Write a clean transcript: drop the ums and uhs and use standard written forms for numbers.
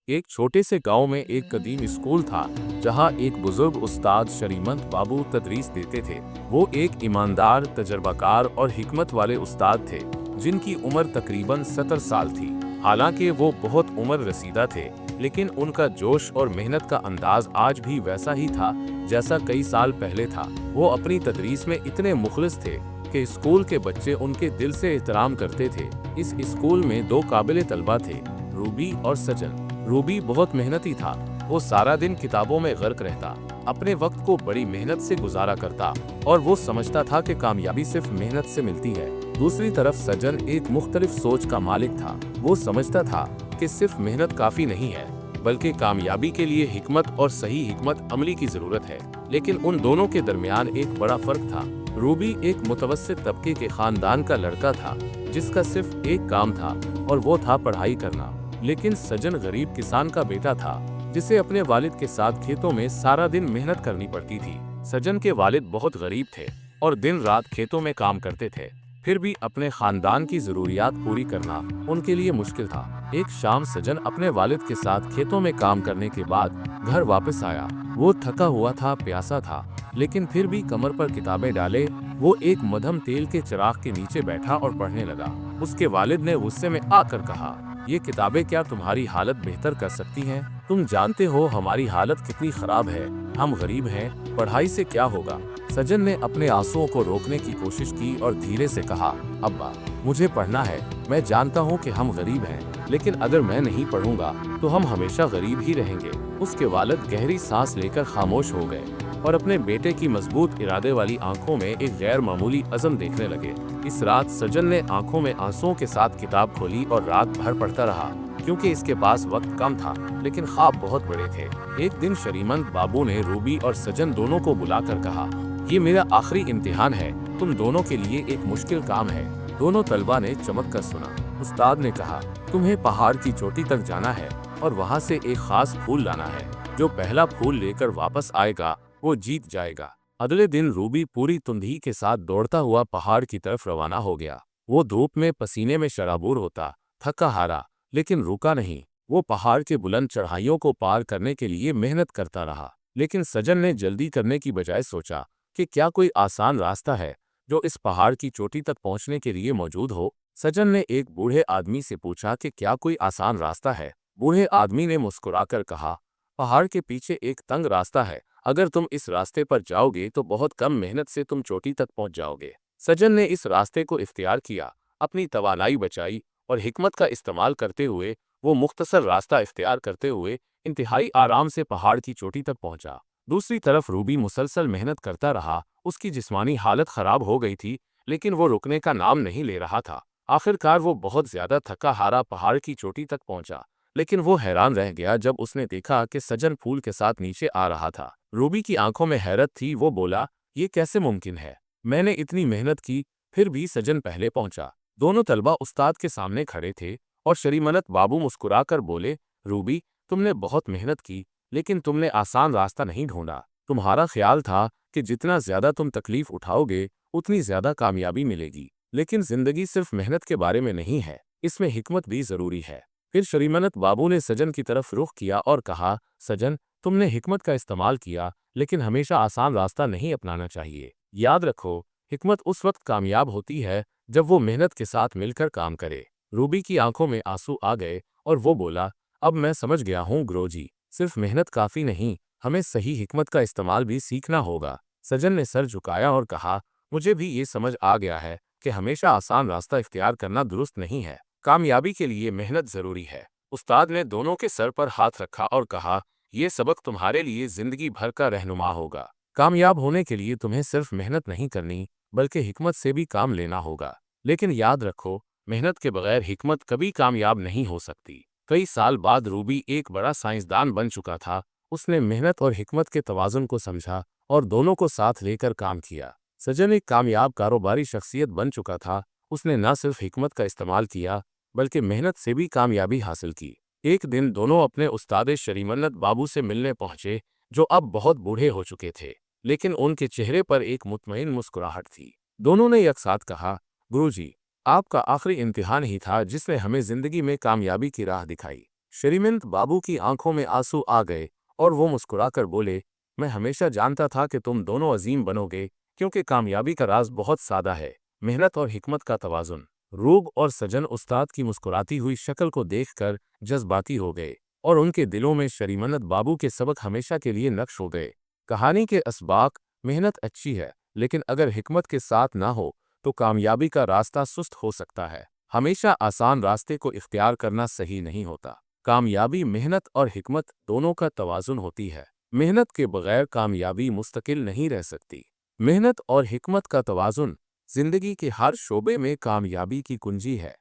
एक छोटे से गांव में एक कदीम स्कूल था जहां एक बुजुर्ग उस्ताद शरीमंत बाबू तदरीस देते थे। वो एक ईमानदार, तजर्बाकार और हिकमत वाले उस्ताद थे जिनकी उम्र तकरीबन 70 साल थी। हालांकि वो बहुत उम्र रसीदा थे, लेकिन उनका जोश और मेहनत का अंदाज आज भी वैसा ही था जैसा कई साल पहले था। वो अपनी तदरीस में इतने मुखलिस थे कि स्कूल के बच्चे उनके दिल से एहतराम करते थे। इस स्कूल में दो काबिल तलबा थे, रूबी और सजन। रूबी बहुत मेहनती था। वो सारा दिन किताबों में गर्क रहता, अपने वक्त को बड़ी मेहनत से गुजारा करता और वो समझता था कि कामयाबी सिर्फ मेहनत से मिलती है। दूसरी तरफ सजन एक मुख्तलिफ सोच का मालिक था। वो समझता था कि सिर्फ मेहनत काफी नहीं है, बल्कि कामयाबी के लिए हिकमत और सही हिकमत अमली की जरूरत है। लेकिन उन दोनों के दरमियान एक बड़ा फर्क था। रूबी एक मुतवस्सित तबके के खानदान का लड़का था जिसका सिर्फ एक काम था और वो था पढ़ाई करना। लेकिन सजन गरीब किसान का बेटा था जिसे अपने वालिद के साथ खेतों में सारा दिन मेहनत करनी पड़ती थी। सजन के वालिद बहुत गरीब थे और दिन रात खेतों में काम करते थे, फिर भी अपने खानदान की जरूरियात पूरी करना उनके लिए मुश्किल था। एक शाम सजन अपने वालिद के साथ खेतों में काम करने के बाद घर वापस आया। वो थका हुआ था, प्यासा था, लेकिन फिर भी कमर पर किताबें डाले वो एक मध्यम तेल के चिराग के नीचे बैठा और पढ़ने लगा। उसके वालिद ने गुस्से में आकर कहा, ये किताबें क्या तुम्हारी हालत बेहतर कर सकती हैं? तुम जानते हो हमारी हालत कितनी खराब है, हम गरीब हैं, पढ़ाई से क्या होगा? सजन ने अपने आंसुओं को रोकने की कोशिश की और धीरे से कहा, अब्बा, मुझे पढ़ना है। मैं जानता हूँ कि हम गरीब हैं, लेकिन अगर मैं नहीं पढ़ूंगा तो हम हमेशा गरीब ही रहेंगे। उसके वालिद गहरी सांस लेकर खामोश हो गए और अपने बेटे की मजबूत इरादे वाली आंखों में एक गैर मामूली अज़म देखने लगे। इस रात सजन ने आंखों में आंसुओं के साथ किताब खोली और रात भर पढ़ता रहा, क्योंकि इसके पास वक्त कम था, लेकिन ख्वाब बहुत बड़े थे। एक दिन शरीमंत बाबू ने रूबी और सजन दोनों को बुलाकर कहा, ये मेरा आखिरी इम्तिहान है, तुम दोनों के लिए एक मुश्किल काम है। दोनों तलबा ने चमक कर सुना। उस्ताद ने कहा, तुम्हें पहाड़ की चोटी तक जाना है और वहाँ से एक खास फूल लाना है। जो पहला फूल लेकर वापस आएगा वो जीत जाएगा। अगले दिन रूबी पूरी तुंधी के साथ दौड़ता हुआ पहाड़ की तरफ रवाना हो गया। वो धूप में पसीने में शराबूर होता, थका हारा, लेकिन रुका नहीं। वो पहाड़ के बुलंद चढ़ाइयों को पार करने के लिए मेहनत करता रहा। लेकिन सजन ने जल्दी करने की बजाय सोचा कि क्या कोई आसान रास्ता है जो इस पहाड़ की चोटी तक पहुंचने के लिए मौजूद हो। सजन ने एक बूढ़े आदमी से पूछा कि क्या कोई आसान रास्ता है। बूढ़े आदमी ने मुस्कुराकर कहा, पहाड़ के पीछे एक तंग रास्ता है, अगर तुम इस रास्ते पर जाओगे तो बहुत कम मेहनत से तुम चोटी तक पहुंच जाओगे। सजन ने इस रास्ते को इख्तियार किया, अपनी तवानाई बचाई और हिकमत का इस्तेमाल करते हुए वो मुख्तसर रास्ता इख्तियार करते हुए इंतहाई आराम से पहाड़ की चोटी तक पहुंचा। दूसरी तरफ रूबी मुसलसल मेहनत करता रहा। उसकी जिस्मानी हालत खराब हो गई थी, लेकिन वो रुकने का नाम नहीं ले रहा था। आखिरकार वो बहुत ज्यादा थका हारा पहाड़ की चोटी तक पहुंचा, लेकिन वो हैरान रह गया जब उसने देखा कि सजन फूल के साथ नीचे आ रहा था। रूबी की आंखों में हैरत थी। वो बोला, ये कैसे मुमकिन है? मैंने इतनी मेहनत की, फिर भी सजन पहले पहुंचा। दोनों तलबा उस्ताद के सामने खड़े थे और शरीमनत बाबू मुस्कुराकर बोले, रूबी, तुमने बहुत मेहनत की, लेकिन तुमने आसान रास्ता नहीं ढूंढा। तुम्हारा ख्याल था कि जितना ज्यादा तुम तकलीफ उठाओगे उतनी ज्यादा कामयाबी मिलेगी, लेकिन जिंदगी सिर्फ मेहनत के बारे में नहीं है, इसमें हिकमत भी जरूरी है। फिर शरीमनत बाबू ने सजन की तरफ रुख किया और कहा, सजन, तुमने हिकमत का इस्तेमाल किया, लेकिन हमेशा आसान रास्ता नहीं अपनाना चाहिए। याद रखो, हिकमत उस वक्त कामयाब होती है जब वो मेहनत के साथ मिलकर काम करे। रूबी की आंखों में आंसू आ गए और वो बोला, अब मैं समझ गया हूँ गुरुजी, सिर्फ मेहनत काफी नहीं, हमें सही हिकमत का इस्तेमाल भी सीखना होगा। सजन ने सर झुकाया और कहा, मुझे भी ये समझ आ गया है कि हमेशा आसान रास्ता इख्तियार करना दुरुस्त नहीं है, कामयाबी के लिए मेहनत जरूरी है। उस्ताद ने दोनों के सर पर हाथ रखा और कहा, ये सबक तुम्हारे लिए जिंदगी भर का रहनुमा होगा। कामयाब होने के लिए तुम्हें सिर्फ मेहनत नहीं करनी, बल्कि हिकमत से भी काम लेना होगा। लेकिन याद रखो, मेहनत के बगैर हिकमत कभी कामयाब नहीं हो सकती। कई साल बाद रूबी एक बड़ा साइंसदान बन चुका था। उसने मेहनत और हिकमत के तवाज़ुन को समझा और दोनों को साथ लेकर काम किया। सजन एक कामयाब कारोबारी शख्सियत बन चुका था। उसने न सिर्फ हिकमत का इस्तेमाल किया, बल्कि मेहनत से भी कामयाबी हासिल की। एक दिन दोनों अपने उस्ताद शरीमन्नत बाबू से मिलने पहुंचे, जो अब बहुत बूढ़े हो चुके थे, लेकिन उनके चेहरे पर एक मुतमईन मुस्कुराहट थी। दोनों ने एक साथ कहा, गुरुजी, आपका आखिरी इम्तिहान ही था जिसने हमें जिंदगी में कामयाबी की राह दिखाई। श्रीमंत बाबू की आंखों में आंसू आ गए और वो मुस्कुराकर बोले, मैं हमेशा जानता था कि तुम दोनों अजीम बनोगे, क्योंकि कामयाबी का राज बहुत सादा है, मेहनत और हिकमत का तवाजुन। रूब और सजन उस्ताद की मुस्कुराती हुई शक्ल को देखकर जज्बाती हो गए और उनके दिलों में शरीमन्नत बाबू के सबक हमेशा के लिए नक्श हो गए। कहानी के असबाक, मेहनत अच्छी है, लेकिन अगर हिकमत के साथ ना हो तो कामयाबी का रास्ता सुस्त हो सकता है। हमेशा आसान रास्ते को इख्तियार करना सही नहीं होता। कामयाबी मेहनत और हिकमत दोनों का तवाजुन होती है। मेहनत के बगैर कामयाबी मुस्तकिल नहीं रह सकती। मेहनत और हिकमत का तवाजुन जिंदगी के हर शोबे में कामयाबी की कुंजी है।